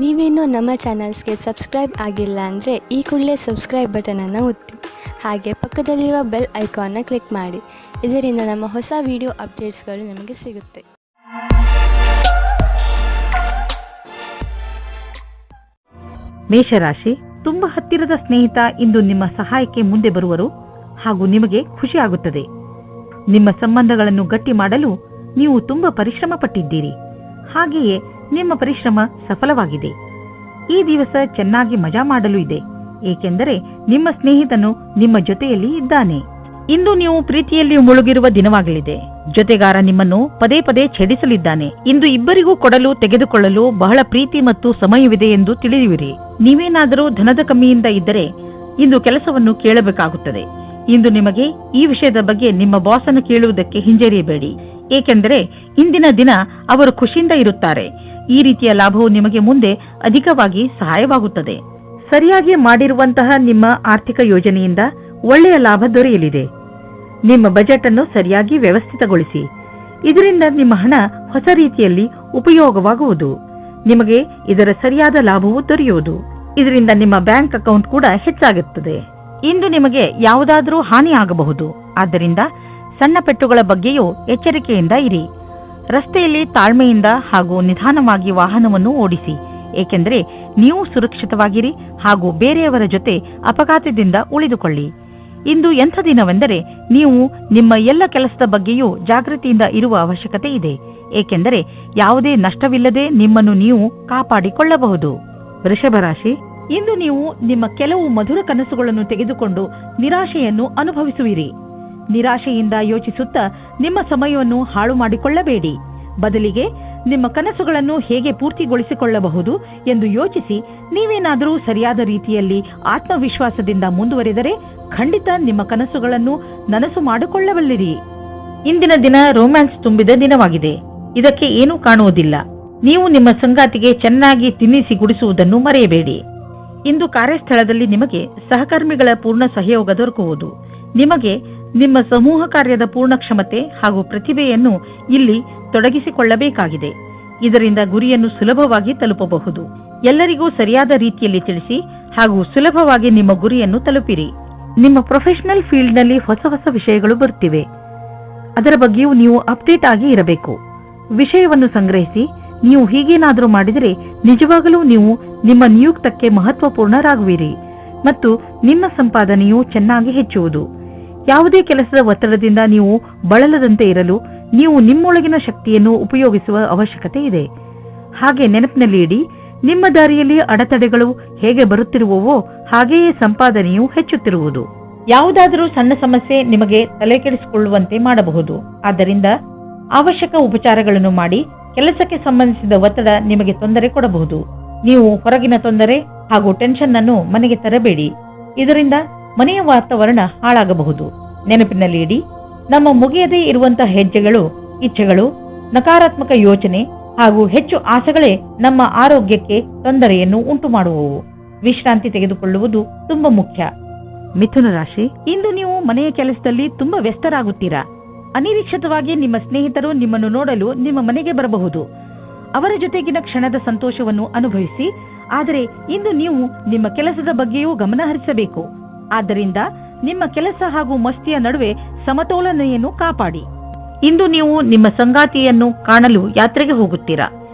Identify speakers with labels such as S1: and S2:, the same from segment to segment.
S1: ನೀವೇನೂ ನಮ್ಮ ಚಾನಲ್ಸ್ಗೆ ಸಬ್ಸ್ಕ್ರೈಬ್ ಆಗಿಲ್ಲ ಅಂದರೆ ಈ ಕೂಡಲೇ ಸಬ್ಸ್ಕ್ರೈಬ್ ಬಟನನ್ನು ಒತ್ತಿ ಹಾಗೆ ಪಕ್ಕದಲ್ಲಿರುವ ಬೆಲ್ ಐಕಾನ್ನ ಕ್ಲಿಕ್ ಮಾಡಿ. ಇದರಿಂದ ನಮ್ಮ ಹೊಸ ವಿಡಿಯೋ ಅಪ್ಡೇಟ್ಸ್ಗಳು ನಿಮಗೆ ಸಿಗುತ್ತೆ.
S2: ಮೇಷರಾಶಿ, ತುಂಬ ಹತ್ತಿರದ ಸ್ನೇಹಿತ ಇಂದು ನಿಮ್ಮ ಸಹಾಯಕ್ಕೆ ಮುಂದೆ ಬರುವರು ಹಾಗೂ ನಿಮಗೆ ಖುಷಿಯಾಗುತ್ತದೆ. ನಿಮ್ಮ ಸಂಬಂಧಗಳನ್ನು ಗಟ್ಟಿ ಮಾಡಲು ನೀವು ತುಂಬ ಪರಿಶ್ರಮ ಪಟ್ಟಿದ್ದೀರಿ. ಹಾಗೆಯೇ ನಿಮ್ಮ ಪರಿಶ್ರಮ ಸಫಲವಾಗಿದೆ. ಈ ದಿವಸ ಚೆನ್ನಾಗಿ ಮಜಾ ಮಾಡಲು ಇದೆ, ಏಕೆಂದರೆ ನಿಮ್ಮ ಸ್ನೇಹಿತನು ನಿಮ್ಮ ಜೊತೆಯಲ್ಲಿ ಇದ್ದಾನೆ. ಇಂದು ನೀವು ಪ್ರೀತಿಯಲ್ಲಿ ಮುಳುಗಿರುವ ದಿನವಾಗಲಿದೆ. ಜೊತೆಗಾರ ನಿಮ್ಮನ್ನು ಪದೇ ಪದೇ ಛೇಡಿಸಲಿದ್ದಾನೆ. ಇಂದು ಇಬ್ಬರಿಗೂ ಕೊಡಲು ತೆಗೆದುಕೊಳ್ಳಲು ಬಹಳ ಪ್ರೀತಿ ಮತ್ತು ಸಮಯವಿದೆ ಎಂದು ತಿಳಿಯುವಿರಿ. ನೀವೇನಾದರೂ ಧನದ ಕಮ್ಮಿಯಿಂದ ಇದ್ದರೆ ಇಂದು ಕೆಲಸವನ್ನು ಕೇಳಬೇಕಾಗುತ್ತದೆ. ಇಂದು ನಿಮಗೆ ಈ ವಿಷಯದ ಬಗ್ಗೆ ನಿಮ್ಮ ಬಾಸನ್ನು ಕೇಳುವುದಕ್ಕೆ ಹಿಂಜರಿಯಬೇಡಿ, ಏಕೆಂದರೆ ಇಂದಿನ ದಿನ ಅವರು ಖುಷಿಯಿಂದ ಇರುತ್ತಾರೆ. ಈ ರೀತಿಯ ಲಾಭವು ನಿಮಗೆ ಮುಂದೆ ಅಧಿಕವಾಗಿ ಸಹಾಯವಾಗುತ್ತದೆ. ಸರಿಯಾಗಿ ಮಾಡಿರುವಂತಹ ನಿಮ್ಮ ಆರ್ಥಿಕ ಯೋಜನೆಯಿಂದ ಒಳ್ಳೆಯ ಲಾಭ ದೊರೆಯಲಿದೆ. ನಿಮ್ಮ ಬಜೆಟ್ ಅನ್ನು ಸರಿಯಾಗಿ ವ್ಯವಸ್ಥಿತಗೊಳಿಸಿ. ಇದರಿಂದ ನಿಮ್ಮ ಹಣ ಹೊಸ ರೀತಿಯಲ್ಲಿ ಉಪಯೋಗವಾಗುವುದು. ನಿಮಗೆ ಇದರ ಸರಿಯಾದ ಲಾಭವು ದೊರೆಯುವುದು. ಇದರಿಂದ ನಿಮ್ಮ ಬ್ಯಾಂಕ್ ಅಕೌಂಟ್ ಕೂಡ ಹೆಚ್ಚಾಗುತ್ತದೆ. ಇಂದು ನಿಮಗೆ ಯಾವುದಾದರೂ ಹಾನಿ ಆಗಬಹುದು. ಆದ್ದರಿಂದ ಸಣ್ಣ ಪೆಟ್ಟುಗಳ ಬಗ್ಗೆಯೂ ಎಚ್ಚರಿಕೆಯಿಂದ ಇರಿ. ರಸ್ತೆಯಲ್ಲಿ ತಾಳ್ಮೆಯಿಂದ ಹಾಗೂ ನಿಧಾನವಾಗಿ ವಾಹನವನ್ನು ಓಡಿಸಿ, ಏಕೆಂದರೆ ನೀವು ಸುರಕ್ಷಿತವಾಗಿರಿ ಹಾಗೂ ಬೇರೆಯವರ ಜೊತೆ ಅಪಘಾತದಿಂದ ಉಳಿದುಕೊಳ್ಳಿ. ಇಂದು ಎಂಥ ದಿನವೆಂದರೆ ನೀವು ನಿಮ್ಮ ಎಲ್ಲ ಕೆಲಸದ ಬಗ್ಗೆಯೂ ಜಾಗೃತಿಯಿಂದ ಇರುವ ಅವಶ್ಯಕತೆ ಇದೆ, ಏಕೆಂದರೆ ಯಾವುದೇ ನಷ್ಟವಿಲ್ಲದೆ ನಿಮ್ಮನ್ನು ನೀವು ಕಾಪಾಡಿಕೊಳ್ಳಬಹುದು. ವೃಷಭರಾಶಿ, ಇಂದು ನೀವು ನಿಮ್ಮ ಕೆಲವು ಮಧುರ ಕನಸುಗಳನ್ನು ತೆಗೆದುಕೊಂಡು ನಿರಾಶೆಯನ್ನು ಅನುಭವಿಸುವಿರಿ. ನಿರಾಶೆಯಿಂದ ಯೋಚಿಸುತ್ತಾ ನಿಮ್ಮ ಸಮಯವನ್ನು ಹಾಳು ಮಾಡಿಕೊಳ್ಳಬೇಡಿ. ಬದಲಿಗೆ ನಿಮ್ಮ ಕನಸುಗಳನ್ನು ಹೇಗೆ ಪೂರ್ತಿಗೊಳಿಸಿಕೊಳ್ಳಬಹುದು ಎಂದು ಯೋಚಿಸಿ. ನೀವೇನಾದರೂ ಸರಿಯಾದ ರೀತಿಯಲ್ಲಿ ಆತ್ಮವಿಶ್ವಾಸದಿಂದ ಮುಂದುವರೆದರೆ ಖಂಡಿತ ನಿಮ್ಮ ಕನಸುಗಳನ್ನು ನನಸು ಮಾಡಿಕೊಳ್ಳಬಲ್ಲಿರಿ. ಇಂದಿನ ದಿನ ರೊಮ್ಯಾನ್ಸ್ ತುಂಬಿದ ದಿನವಾಗಿದೆ. ಇದಕ್ಕೆ ಏನೂ ಕಾಣುವುದಿಲ್ಲ. ನೀವು ನಿಮ್ಮ ಸಂಗಾತಿಗೆ ಚೆನ್ನಾಗಿ ತಿನ್ನಿಸಿ ಗುಡಿಸುವುದನ್ನು ಮರೆಯಬೇಡಿ. ಇಂದು ಕಾರ್ಯಸ್ಥಳದಲ್ಲಿ ನಿಮಗೆ ಸಹಕರ್ಮಿಗಳ ಪೂರ್ಣ ಸಹಯೋಗ ದೊರಕುವುದು. ನಿಮಗೆ ನಿಮ್ಮ ಸಮೂಹ ಕಾರ್ಯದ ಪೂರ್ಣ ಕ್ಷಮತೆ ಹಾಗೂ ಪ್ರತಿಭೆಯನ್ನು ಇಲ್ಲಿ ತೊಡಗಿಸಿಕೊಳ್ಳಬೇಕಾಗಿದೆ. ಇದರಿಂದ ಗುರಿಯನ್ನು ಸುಲಭವಾಗಿ ತಲುಪಬಹುದು. ಎಲ್ಲರಿಗೂ ಸರಿಯಾದ ರೀತಿಯಲ್ಲಿ ತಿಳಿಸಿ ಹಾಗೂ ಸುಲಭವಾಗಿ ನಿಮ್ಮ ಗುರಿಯನ್ನು ತಲುಪಿರಿ. ನಿಮ್ಮ ಪ್ರೊಫೆಷನಲ್ ಫೀಲ್ಡ್ನಲ್ಲಿ ಹೊಸ ಹೊಸ ವಿಷಯಗಳು ಬರುತ್ತಿವೆ. ಅದರ ಬಗ್ಗೆಯೂ ನೀವು ಅಪ್ಡೇಟ್ ಆಗಿ ಇರಬೇಕು. ವಿಷಯವನ್ನು ಸಂಗ್ರಹಿಸಿ. ನೀವು ಹೀಗೇನಾದರೂ ಮಾಡಿದರೆ ನಿಜವಾಗಲೂ ನೀವು ನಿಮ್ಮ ನಿಯುಕ್ತಕ್ಕೆ ಮಹತ್ವಪೂರ್ಣರಾಗುವಿರಿ ಮತ್ತು ನಿಮ್ಮ ಸಂಪಾದನೆಯು ಚೆನ್ನಾಗಿ ಹೆಚ್ಚುವುದು. ಯಾವುದೇ ಕೆಲಸದ ಒತ್ತಡದಿಂದ ನೀವು ಬಳಲದಂತೆ ಇರಲು ನೀವು ನಿಮ್ಮೊಳಗಿನ ಶಕ್ತಿಯನ್ನು ಉಪಯೋಗಿಸುವ ಅವಶ್ಯಕತೆ ಇದೆ. ಹಾಗೆ ನೆನಪಿನಲ್ಲಿ ಇಡಿ, ನಿಮ್ಮ ದಾರಿಯಲ್ಲಿ ಅಡೆತಡೆಗಳು ಹೇಗೆ ಬರುತ್ತಿರುವವೋ ಹಾಗೆಯೇ ಸಂಪಾದನೆಯು ಹೆಚ್ಚುತ್ತಿರುವುದು. ಯಾವುದಾದರೂ ಸಣ್ಣ ಸಮಸ್ಯೆ ನಿಮಗೆ ತಲೆಕೆಡಿಸಿಕೊಳ್ಳುವಂತೆ ಮಾಡಬಹುದು. ಆದ್ದರಿಂದ ಅವಶ್ಯಕ ಉಪಚಾರಗಳನ್ನು ಮಾಡಿ. ಕೆಲಸಕ್ಕೆ ಸಂಬಂಧಿಸಿದ ಒತ್ತಡ ನಿಮಗೆ ತೊಂದರೆ ಕೊಡಬಹುದು. ನೀವು ಹೊರಗಿನ ತೊಂದರೆ ಹಾಗೂ ಟೆನ್ಷನ್ ಅನ್ನು ಮನೆಗೆ ತರಬೇಡಿ. ಇದರಿಂದ ಮನೆಯ ವಾತಾವರಣ ಹಾಳಾಗಬಹುದು. ನೆನಪಿನಲ್ಲಿ ಇಡಿ, ನಮ್ಮ ಮುಗಿಯದೇ ಇರುವಂತಹ ಹೆಜ್ಜೆಗಳು, ಇಚ್ಛೆಗಳು, ನಕಾರಾತ್ಮಕ ಯೋಚನೆ ಹಾಗೂ ಹೆಚ್ಚು ಆಸೆಗಳೇ ನಮ್ಮ ಆರೋಗ್ಯಕ್ಕೆ ತೊಂದರೆಯನ್ನು ಉಂಟು ಮಾಡುವವು. ವಿಶ್ರಾಂತಿ ತೆಗೆದುಕೊಳ್ಳುವುದು ತುಂಬಾ ಮುಖ್ಯ. ಮಿಥುನ ರಾಶಿ, ಇಂದು ನೀವು ಮನೆಯ ಕೆಲಸದಲ್ಲಿ ತುಂಬಾ ವ್ಯಸ್ತರಾಗುತ್ತೀರಾ. ಅನಿರೀಕ್ಷಿತವಾಗಿ ನಿಮ್ಮ ಸ್ನೇಹಿತರು ನಿಮ್ಮನ್ನು ನೋಡಲು ನಿಮ್ಮ ಮನೆಗೆ ಬರಬಹುದು. ಅವರ ಜೊತೆಗಿನ ಕ್ಷಣದ ಸಂತೋಷವನ್ನು ಅನುಭವಿಸಿ. ಆದರೆ ಇಂದು ನೀವು ನಿಮ್ಮ ಕೆಲಸದ ಬಗ್ಗೆಯೂ ಗಮನ ಹರಿಸಬೇಕು. ಆದ್ದರಿಂದ ನಿಮ್ಮ ಕೆಲಸ ಹಾಗೂ ಮಸ್ತಿಯ ನಡುವೆ ಸಮತೋಲನೆಯನ್ನು ಕಾಪಾಡಿ. ಇಂದು ನೀವು ನಿಮ್ಮ ಸಂಗಾತಿಯನ್ನು ಕಾಣಲು ಯಾತ್ರೆಗೆ ಹೋಗುತ್ತೀರಾ.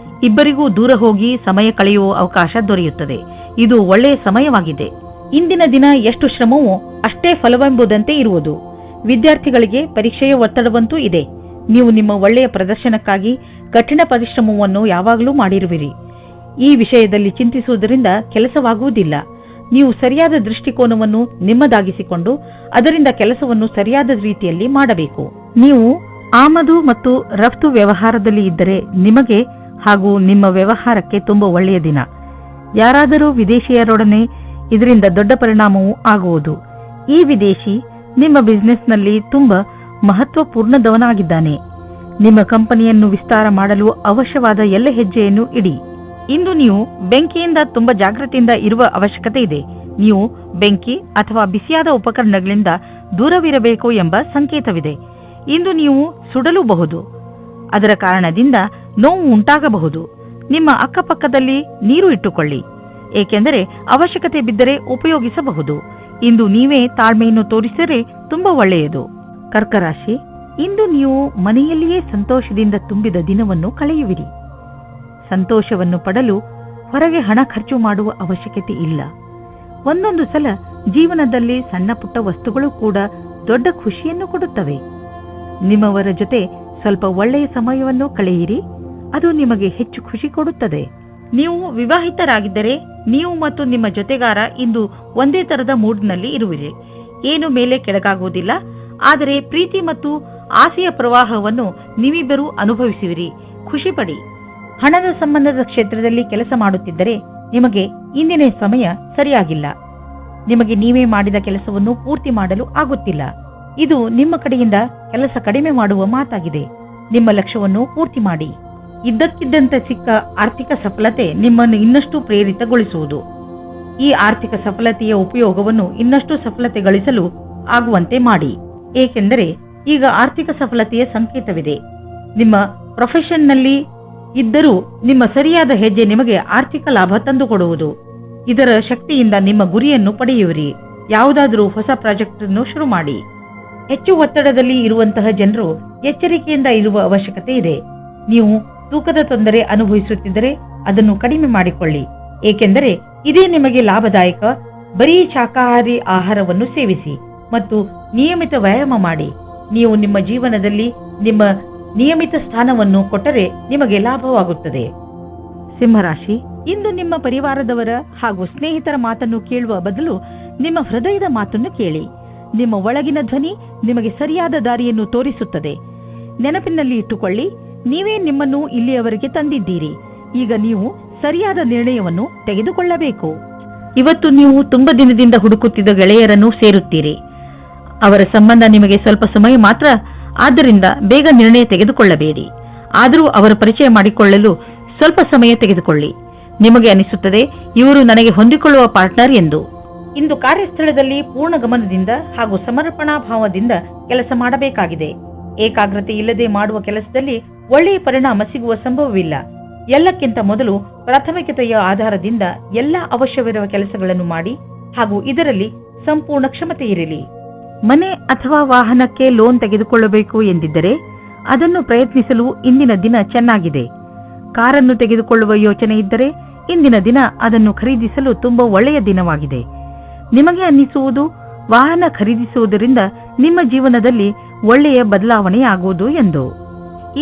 S2: ಇಬ್ಬರಿಗೂ ದೂರ ಹೋಗಿ ಸಮಯ ಕಳೆಯುವ ಅವಕಾಶ ದೊರೆಯುತ್ತದೆ. ಇದು ಒಳ್ಳೆಯ ಸಮಯವಾಗಿದೆ. ಇಂದಿನ ದಿನ ಎಷ್ಟು ಶ್ರಮವೋ ಅಷ್ಟೇ ಫಲವೆಂಬುದಂತೆ ಇರುವುದು. ವಿದ್ಯಾರ್ಥಿಗಳಿಗೆ ಪರೀಕ್ಷೆಯ ಒತ್ತಡವಂತೂ ಇದೆ. ನೀವು ನಿಮ್ಮ ಒಳ್ಳೆಯ ಪ್ರದರ್ಶನಕ್ಕಾಗಿ ಕಠಿಣ ಪರಿಶ್ರಮವನ್ನು ಯಾವಾಗಲೂ ಮಾಡಿರುವಿರಿ. ಈ ವಿಷಯದಲ್ಲಿ ಚಿಂತಿಸುವುದರಿಂದ ಕೆಲಸವಾಗುವುದಿಲ್ಲ. ನೀವು ಸರಿಯಾದ ದೃಷ್ಟಿಕೋನವನ್ನು ನಿಮ್ಮದಾಗಿಸಿಕೊಂಡು ಅದರಿಂದ ಕೆಲಸವನ್ನು ಸರಿಯಾದ ರೀತಿಯಲ್ಲಿ ಮಾಡಬೇಕು. ನೀವು ಆಮದು ಮತ್ತು ರಫ್ತು ವ್ಯವಹಾರದಲ್ಲಿ ಇದ್ದರೆ ನಿಮಗೆ ಹಾಗೂ ನಿಮ್ಮ ವ್ಯವಹಾರಕ್ಕೆ ತುಂಬಾ ಒಳ್ಳೆಯ ದಿನ. ಯಾರಾದರೂ ವಿದೇಶಿಯರೊಡನೆ ಇದರಿಂದ ದೊಡ್ಡ ಪರಿಣಾಮವೂ ಆಗುವುದು. ಈ ವಿದೇಶಿ ನಿಮ್ಮ ಬಿಸಿನೆಸ್ನಲ್ಲಿ ತುಂಬಾ ಮಹತ್ವಪೂರ್ಣದವನಾಗಿದ್ದಾನೆ. ನಿಮ್ಮ ಕಂಪನಿಯನ್ನು ವಿಸ್ತಾರ ಮಾಡಲು ಅವಶ್ಯವಾದ ಎಲ್ಲ ಹೆಜ್ಜೆಯನ್ನು ಇಡಿ. ಇಂದು ನೀವು ಬೆಂಕಿಯಿಂದ ತುಂಬಾ ಜಾಗೃತಿಯಿಂದ ಇರುವ ಅವಶ್ಯಕತೆ ಇದೆ. ನೀವು ಬೆಂಕಿ ಅಥವಾ ಬಿಸಿಯಾದ ಉಪಕರಣಗಳಿಂದ ದೂರವಿರಬೇಕು ಎಂಬ ಸಂಕೇತವಿದೆ. ಇಂದು ನೀವು ಸುಡಲೂಬಹುದು. ಅದರ ಕಾರಣದಿಂದ ನೋವು ಉಂಟಾಗಬಹುದು. ನಿಮ್ಮ ಅಕ್ಕಪಕ್ಕದಲ್ಲಿ ನೀರು ಇಟ್ಟುಕೊಳ್ಳಿ, ಏಕೆಂದರೆ ಅವಶ್ಯಕತೆ ಬಿದ್ದರೆ ಉಪಯೋಗಿಸಬಹುದು. ಇಂದು ನೀವೇ ತಾಳ್ಮೆಯನ್ನು ತೋರಿಸಿದರೆ ತುಂಬಾ ಒಳ್ಳೆಯದು. ಕರ್ಕರಾಶಿ, ಇಂದು ನೀವು ಮನೆಯಲ್ಲಿಯೇ ಸಂತೋಷದಿಂದ ತುಂಬಿದ ದಿನವನ್ನು ಕಳೆಯುವಿರಿ. ಸಂತೋಷವನ್ನು ಪಡಲು ಹೊರಗೆ ಹಣ ಖರ್ಚು ಮಾಡುವ ಅವಶ್ಯಕತೆ ಇಲ್ಲ. ಒಂದೊಂದು ಸಲ ಜೀವನದಲ್ಲಿ ಸಣ್ಣ ಪುಟ್ಟ ವಸ್ತುಗಳು ಕೂಡ ದೊಡ್ಡ ಖುಷಿಯನ್ನು ಕೊಡುತ್ತವೆ. ನಿಮ್ಮವರ ಜೊತೆ ಸ್ವಲ್ಪ ಒಳ್ಳೆಯ ಸಮಯವನ್ನು ಕಳೆಯಿರಿ, ಅದು ನಿಮಗೆ ಹೆಚ್ಚು ಖುಷಿ ಕೊಡುತ್ತದೆ. ನೀವು ವಿವಾಹಿತರಾಗಿದ್ದರೆ ನೀವು ಮತ್ತು ನಿಮ್ಮ ಜೊತೆಗಾರ ಇಂದು ಒಂದೇ ತರದ ಮೂಡ್ನಲ್ಲಿ ಇರುವಿರಿ. ಏನು ಮೇಲೆ ಕೆಳಗಾಗುವುದಿಲ್ಲ, ಆದರೆ ಪ್ರೀತಿ ಮತ್ತು ಆಸೆಯ ಪ್ರವಾಹವನ್ನು ನೀವಿಬ್ಬರೂ ಅನುಭವಿಸುವಿರಿ. ಖುಷಿಪಡಿ. ಹಣದ ಸಂಬಂಧದ ಕ್ಷೇತ್ರದಲ್ಲಿ ಕೆಲಸ ಮಾಡುತ್ತಿದ್ದರೆ ನಿಮಗೆ ಇಂದಿನ ಸಮಯ ಸರಿಯಾಗಿಲ್ಲ. ನಿಮಗೆ ನೀವೇ ಮಾಡಿದ ಕೆಲಸವನ್ನು ಪೂರ್ತಿ ಮಾಡಲು ಆಗುತ್ತಿಲ್ಲ. ಇದು ನಿಮ್ಮ ಕಡೆಯಿಂದ ಕೆಲಸ ಕಡಿಮೆ ಮಾಡುವ ಮಾತಾಗಿದೆ. ನಿಮ್ಮ ಲಕ್ಷ್ಯವನ್ನು ಪೂರ್ತಿ ಮಾಡಿ. ಇದ್ದಕ್ಕಿದ್ದಂತೆ ಸಿಕ್ಕ ಆರ್ಥಿಕ ಸಫಲತೆ ನಿಮ್ಮನ್ನು ಇನ್ನಷ್ಟು ಪ್ರೇರಿತಗೊಳಿಸುವುದು. ಈ ಆರ್ಥಿಕ ಸಫಲತೆಯ ಉಪಯೋಗವನ್ನು ಇನ್ನಷ್ಟು ಸಫಲತೆ ಗಳಿಸಲು ಆಗುವಂತೆ ಮಾಡಿ, ಏಕೆಂದರೆ ಈಗ ಆರ್ಥಿಕ ಸಫಲತೆಯ ಸಂಕೇತವಿದೆ. ನಿಮ್ಮ ಪ್ರೊಫೆಷನ್ನಲ್ಲಿ ಇದ್ದರೂ ನಿಮ್ಮ ಸರಿಯಾದ ಹೆಜ್ಜೆ ನಿಮಗೆ ಆರ್ಥಿಕ ಲಾಭ ತಂದುಕೊಡುವುದು. ಇದರ ಶಕ್ತಿಯಿಂದ ನಿಮ್ಮ ಗುರಿಯನ್ನು ಪಡೆಯುವಿರಿ. ಯಾವುದಾದರೂ ಹೊಸ ಪ್ರಾಜೆಕ್ಟ್ ಅನ್ನು ಶುರು ಮಾಡಿ. ಹೆಚ್ಚು ಒತ್ತಡದಲ್ಲಿ ಇರುವಂತಹ ಜನರು ಎಚ್ಚರಿಕೆಯಿಂದ ಇರುವ ಅವಶ್ಯಕತೆ ಇದೆ. ನೀವು ತೂಕದ ತೊಂದರೆ ಅನುಭವಿಸುತ್ತಿದ್ದರೆ ಅದನ್ನು ಕಡಿಮೆ ಮಾಡಿಕೊಳ್ಳಿ, ಏಕೆಂದರೆ ಇದೇ ನಿಮಗೆ ಲಾಭದಾಯಕ. ಬರೀ ಶಾಕಾಹಾರಿ ಆಹಾರವನ್ನು ಸೇವಿಸಿ ಮತ್ತು ನಿಯಮಿತ ವ್ಯಾಯಾಮ ಮಾಡಿ. ನೀವು ನಿಮ್ಮ ಜೀವನದಲ್ಲಿ ನಿಮ್ಮ ನಿಯಮಿತ ಸ್ಥಾನವನ್ನು ಕೊಟ್ಟರೆ ನಿಮಗೆ ಲಾಭವಾಗುತ್ತದೆ. ಸಿಂಹರಾಶಿ, ಇಂದು ನಿಮ್ಮ ಪರಿವಾರದವರ ಹಾಗೂ ಸ್ನೇಹಿತರ ಮಾತನ್ನು ಕೇಳುವ ಬದಲು ನಿಮ್ಮ ಹೃದಯದ ಮಾತನ್ನು ಕೇಳಿ. ನಿಮ್ಮ ಒಳಗಿನ ಧ್ವನಿ ನಿಮಗೆ ಸರಿಯಾದ ದಾರಿಯನ್ನು ತೋರಿಸುತ್ತದೆ. ನೆನಪಿನಲ್ಲಿ ಇಟ್ಟುಕೊಳ್ಳಿ, ನೀವೇ ನಿಮ್ಮನ್ನು ಇಲ್ಲಿಯವರೆಗೆ ತಂದಿದ್ದೀರಿ. ಈಗ ನೀವು ಸರಿಯಾದ ನಿರ್ಣಯವನ್ನು ತೆಗೆದುಕೊಳ್ಳಬೇಕು. ಇವತ್ತು ನೀವು ತುಂಬಾ ದಿನದಿಂದ ಹುಡುಕುತ್ತಿದ್ದ ಗೆಳೆಯರನ್ನು ಸೇರುತ್ತೀರಿ. ಅವರ ಸಂಬಂಧ ನಿಮಗೆ ಸ್ವಲ್ಪ ಸಮಯ ಮಾತ್ರ, ಆದ್ದರಿಂದ ಬೇಗ ನಿರ್ಣಯ ತೆಗೆದುಕೊಳ್ಳಬೇಡಿ. ಆದರೂ ಅವರ ಪರಿಚಯ ಮಾಡಿಕೊಳ್ಳಲು ಸ್ವಲ್ಪ ಸಮಯ ತೆಗೆದುಕೊಳ್ಳಿ. ನಿಮಗೆ ಅನಿಸುತ್ತದೆ ಇವರು ನನಗೆ ಹೊಂದಿಕೊಳ್ಳುವ ಪಾರ್ಟ್ನರ್ ಎಂದು. ಇಂದು ಕಾರ್ಯಸ್ಥಳದಲ್ಲಿ ಪೂರ್ಣ ಗಮನದಿಂದ ಹಾಗೂ ಸಮರ್ಪಣಾ ಭಾವದಿಂದ ಕೆಲಸ ಮಾಡಬೇಕಾಗಿದೆ. ಏಕಾಗ್ರತೆ ಇಲ್ಲದೆ ಮಾಡುವ ಕೆಲಸದಲ್ಲಿ ಒಳ್ಳೆಯ ಪರಿಣಾಮ ಸಿಗುವ ಸಂಭವವಿಲ್ಲ. ಎಲ್ಲಕ್ಕಿಂತ ಮೊದಲು ಪ್ರಾಥಮಿಕತೆಯ ಆಧಾರದಿಂದ ಎಲ್ಲ ಅವಶ್ಯವಿರುವ ಕೆಲಸಗಳನ್ನು ಮಾಡಿ ಹಾಗೂ ಇದರಲ್ಲಿ ಸಂಪೂರ್ಣ ಕ್ಷಮತೆ ಇರಲಿ. ಮನೆ ಅಥವಾ ವಾಹನಕ್ಕೆ ಲೋನ್ ತೆಗೆದುಕೊಳ್ಳಬೇಕು ಎಂದಿದ್ದರೆ ಅದನ್ನು ಪ್ರಯತ್ನಿಸಲು ಇಂದಿನ ದಿನ ಚೆನ್ನಾಗಿದೆ. ಕಾರನ್ನು ತೆಗೆದುಕೊಳ್ಳುವ ಯೋಚನೆ ಇದ್ದರೆ ಇಂದಿನ ದಿನ ಅದನ್ನು ಖರೀದಿಸಲು ತುಂಬಾ ಒಳ್ಳೆಯ ದಿನವಾಗಿದೆ. ನಿಮಗೆ ಅನ್ನಿಸುವುದು ವಾಹನ ಖರೀದಿಸುವುದರಿಂದ ನಿಮ್ಮ ಜೀವನದಲ್ಲಿ ಒಳ್ಳೆಯ ಬದಲಾವಣೆಯಾಗುವುದು ಎಂದು.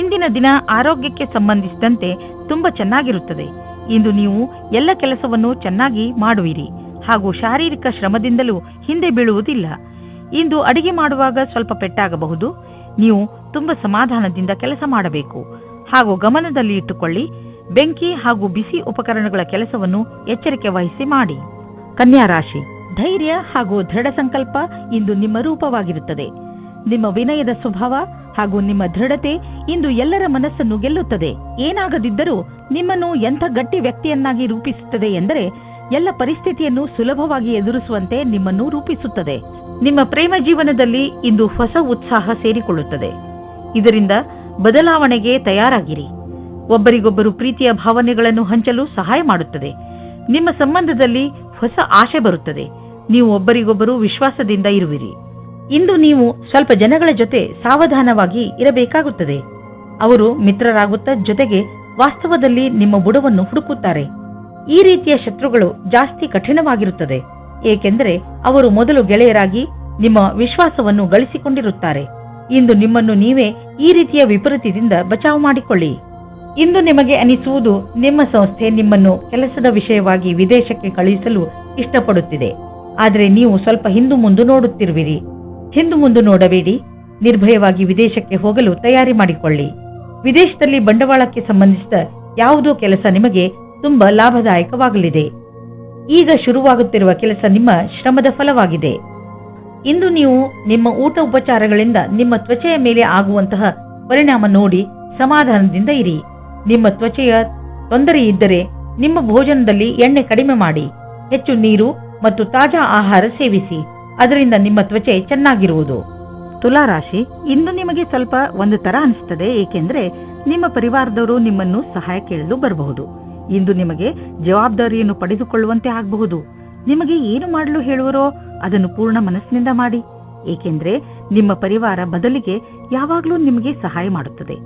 S2: ಇಂದಿನ ದಿನ ಆರೋಗ್ಯಕ್ಕೆ ಸಂಬಂಧಿಸಿದಂತೆ ತುಂಬಾ ಚೆನ್ನಾಗಿರುತ್ತದೆ. ಇಂದು ನೀವು ಎಲ್ಲ ಕೆಲಸವನ್ನು ಚೆನ್ನಾಗಿ ಮಾಡುವಿರಿ ಹಾಗೂ ಶಾರೀರಿಕ ಶ್ರಮದಿಂದಲೂ ಹಿಂದೆ ಬೀಳುವುದಿಲ್ಲ. ಇಂದು ಅಡಿಗೆ ಮಾಡುವಾಗ ಸ್ವಲ್ಪ ಪೆಟ್ಟಾಗಬಹುದು. ನೀವು ತುಂಬಾ ಸಮಾಧಾನದಿಂದ ಕೆಲಸ ಮಾಡಬೇಕು ಹಾಗೂ ಗಮನದಲ್ಲಿ ಇಟ್ಟುಕೊಳ್ಳಿ. ಬೆಂಕಿ ಹಾಗೂ ಬಿಸಿ ಉಪಕರಣಗಳ ಕೆಲಸವನ್ನು ಎಚ್ಚರಿಕೆ ವಹಿಸಿ ಮಾಡಿ. ಕನ್ಯಾ ರಾಶಿ, ಧೈರ್ಯ ಹಾಗೂ ದೃಢ ಸಂಕಲ್ಪ ಇಂದು ನಿಮ್ಮ ರೂಪವಾಗಿರುತ್ತದೆ. ನಿಮ್ಮ ವಿನಯದ ಸ್ವಭಾವ ಹಾಗೂ ನಿಮ್ಮ ದೃಢತೆ ಇಂದು ಎಲ್ಲರ ಮನಸ್ಸನ್ನು ಗೆಲ್ಲುತ್ತದೆ. ಏನಾಗದಿದ್ದರೂ ನಿಮ್ಮನ್ನು ಎಂಥ ಗಟ್ಟಿ ವ್ಯಕ್ತಿಯನ್ನಾಗಿ ರೂಪಿಸುತ್ತದೆ ಎಂದರೆ ಎಲ್ಲ ಪರಿಸ್ಥಿತಿಯನ್ನು ಸುಲಭವಾಗಿ ಎದುರಿಸುವಂತೆ ನಿಮ್ಮನ್ನು ರೂಪಿಸುತ್ತದೆ. ನಿಮ್ಮ ಪ್ರೇಮ ಜೀವನದಲ್ಲಿ ಇಂದು ಹೊಸ ಉತ್ಸಾಹ ಸೇರಿಕೊಳ್ಳುತ್ತದೆ. ಇದರಿಂದ ಬದಲಾವಣೆಗೆ ತಯಾರಾಗಿರಿ. ಒಬ್ಬರಿಗೊಬ್ಬರು ಪ್ರೀತಿಯ ಭಾವನೆಗಳನ್ನು ಹಂಚಲು ಸಹಾಯ ಮಾಡುತ್ತದೆ. ನಿಮ್ಮ ಸಂಬಂಧದಲ್ಲಿ ಹೊಸ ಆಶೆ ಬರುತ್ತದೆ. ನೀವು ಒಬ್ಬರಿಗೊಬ್ಬರು ವಿಶ್ವಾಸದಿಂದ ಇರುವಿರಿ. ಇಂದು ನೀವು ಸ್ವಲ್ಪ ಜನಗಳ ಜೊತೆ ಸಾವಧಾನವಾಗಿ ಇರಬೇಕಾಗುತ್ತದೆ. ಅವರು ಮಿತ್ರರಾಗುತ್ತಾ ಜೊತೆಗೆ ವಾಸ್ತವದಲ್ಲಿ ನಿಮ್ಮ ಬುಡವನ್ನು ಹುಡುಕುತ್ತಾರೆ. ಈ ರೀತಿಯ ಶತ್ರುಗಳು ಜಾಸ್ತಿ ಕಠಿಣವಾಗಿರುತ್ತದೆ, ಏಕೆಂದರೆ ಅವರು ಮೊದಲು ಗೆಳೆಯರಾಗಿ ನಿಮ್ಮ ವಿಶ್ವಾಸವನ್ನು ಗಳಿಸಿಕೊಂಡಿರುತ್ತಾರೆ. ಇಂದು ನಿಮ್ಮನ್ನು ನೀವೇ ಈ ರೀತಿಯ ವಿಪರೀತದಿಂದ ಬಚಾವು ಮಾಡಿಕೊಳ್ಳಿ. ಇಂದು ನಿಮಗೆ ಅನಿಸುವುದು ನಿಮ್ಮ ಸಂಸ್ಥೆ ನಿಮ್ಮನ್ನು ಕೆಲಸದ ವಿಷಯವಾಗಿ ವಿದೇಶಕ್ಕೆ ಕಳುಹಿಸಲು ಇಷ್ಟಪಡುತ್ತಿದೆ. ಆದರೆ ನೀವು ಸ್ವಲ್ಪ ಹಿಂದು ಮುಂದು ನೋಡುತ್ತಿರುವಿರಿ. ಹಿಂದು ಮುಂದು ನೋಡಬೇಡಿ. ನಿರ್ಭಯವಾಗಿ ವಿದೇಶಕ್ಕೆ ಹೋಗಲು ತಯಾರಿ ಮಾಡಿಕೊಳ್ಳಿ. ವಿದೇಶದಲ್ಲಿ ಬಂಡವಾಳಕ್ಕೆ ಸಂಬಂಧಿಸಿದ ಯಾವುದೋ ಕೆಲಸ ನಿಮಗೆ ತುಂಬಾ ಲಾಭದಾಯಕವಾಗಲಿದೆ. ಈಗ ಶುರುವಾಗುತ್ತಿರುವ ಕೆಲಸ ನಿಮ್ಮ ಶ್ರಮದ ಫಲವಾಗಿದೆ. ಇಂದು ನೀವು ನಿಮ್ಮ ಊಟ ಉಪಚಾರಗಳಿಂದ ನಿಮ್ಮ ತ್ವಚೆಯ ಮೇಲೆ ಆಗುವಂತಹ ಪರಿಣಾಮ ನೋಡಿ ಸಮಾಧಾನದಿಂದ ಇರಿ. ನಿಮ್ಮ ತ್ವಚೆಯ ತೊಂದರೆ ಇದ್ದರೆ ನಿಮ್ಮ ಭೋಜನದಲ್ಲಿ ಎಣ್ಣೆ ಕಡಿಮೆ ಮಾಡಿ. ಹೆಚ್ಚು ನೀರು ಮತ್ತು ತಾಜಾ ಆಹಾರ ಸೇವಿಸಿ. ಅದರಿಂದ ನಿಮ್ಮ ತ್ವಚೆ ಚೆನ್ನಾಗಿರುವುದು. ತುಲಾರಾಶಿ, ಇಂದು ನಿಮಗೆ ಸ್ವಲ್ಪ ಒಂದು ತರ ಅನಿಸುತ್ತದೆ, ಏಕೆಂದ್ರೆ ನಿಮ್ಮ ಪರಿವಾರದವರು ನಿಮ್ಮನ್ನು ಸಹಾಯ ಕೇಳಲು ಬರಬಹುದು. ಇಂದು ನಿಮಗೆ ಜವಾಬ್ದಾರಿಯನ್ನು ಪಡೆದುಕೊಳ್ಳುವಂತೆ ಆಗಬಹುದು. ನಿಮಗೆ ಏನು ಮಾಡಲು ಹೇಳುವರೋ ಅದನ್ನು ಪೂರ್ಣ ಮನಸ್ಸಿನಿಂದ ಮಾಡಿ, ಏಕೆಂದರೆ ನಿಮ್ಮ ಪರಿವಾರ ಬದಲಿಗೆ ಯಾವಾಗಲೂ ನಿಮಗೆ ಸಹಾಯ ಮಾಡುತ್ತದೆ.